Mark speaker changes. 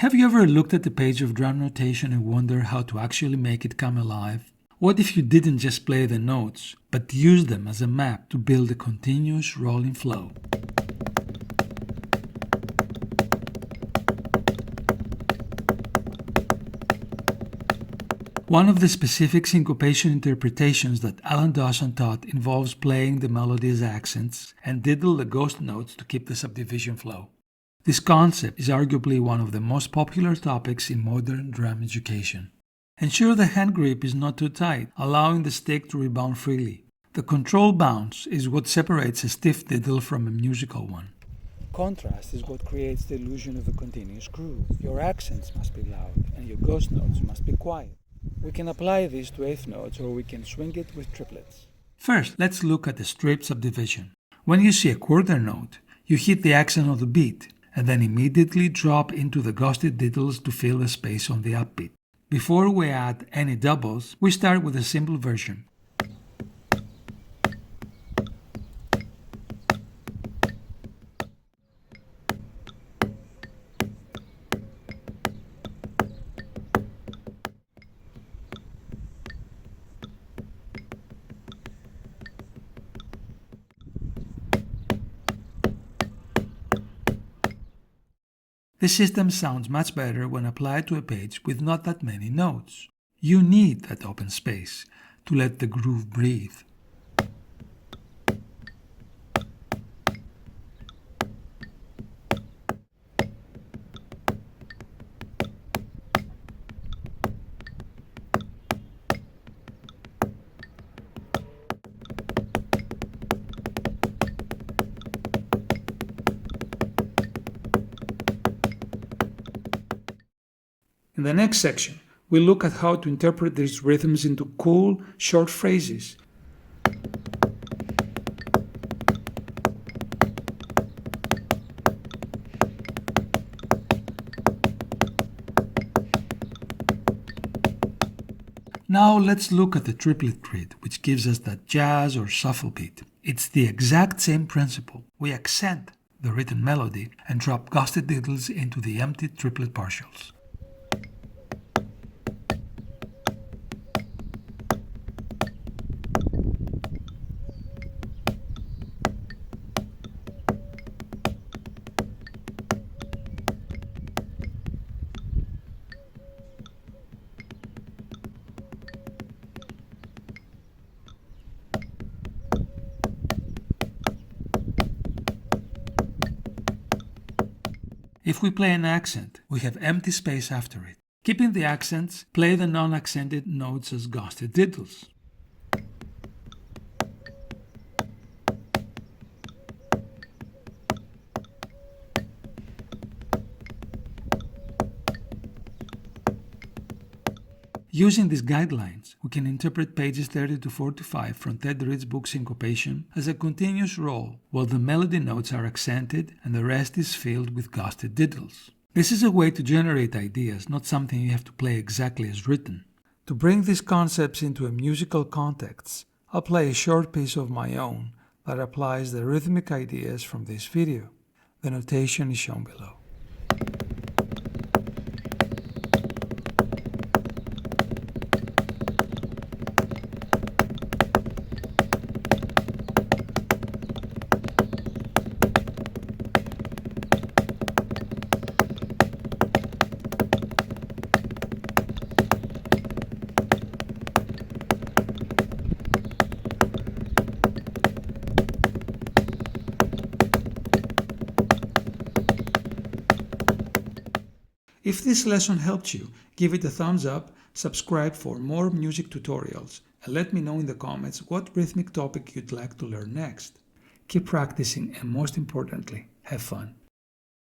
Speaker 1: Have you ever looked at the page of drum notation and wondered how to actually make it come alive? What if you didn't just play the notes, but used them as a map to build a continuous rolling flow? One of the specific syncopation interpretations that Alan Dawson taught involves playing the melody as accents and diddle the ghost notes to keep the subdivision flow. This concept is arguably one of the most popular topics in modern drum education. Ensure the hand grip is not too tight, allowing the stick to rebound freely. The control bounce is what separates a stiff diddle from a musical one.
Speaker 2: Contrast is what creates the illusion of a continuous groove. Your accents must be loud and your ghost notes must be quiet. We can apply this to eighth notes or we can swing it with triplets.
Speaker 1: First, let's look at the stripped subdivision. When you see a quarter note, you hit the accent of the beat and then immediately drop into the ghosted diddles to fill the space on the upbeat. Before we add any doubles, we start with a simple version. The system sounds much better when applied to a page with not that many notes. You need that open space to let the groove breathe. In the next section, we look at how to interpret these rhythms into cool, short phrases. Now let's look at the triplet grid, which gives us that jazz or shuffle beat. It's the exact same principle. We accent the written melody and drop ghosted diddles into the empty triplet partials. If we play an accent, we have empty space after it. Keeping the accents, play the non-accented notes as ghosted diddles. Using these guidelines, we can interpret pages 30 to 45 from Ted Reed's book Syncopation as a continuous roll, while the melody notes are accented and the rest is filled with ghosted diddles. This is a way to generate ideas, not something you have to play exactly as written. To bring these concepts into a musical context, I'll play a short piece of my own that applies the rhythmic ideas from this video. The notation is shown below. If this lesson helped you, give it a thumbs up, subscribe for more music tutorials, and let me know in the comments what rhythmic topic you'd like to learn next. Keep practicing and most importantly, have fun.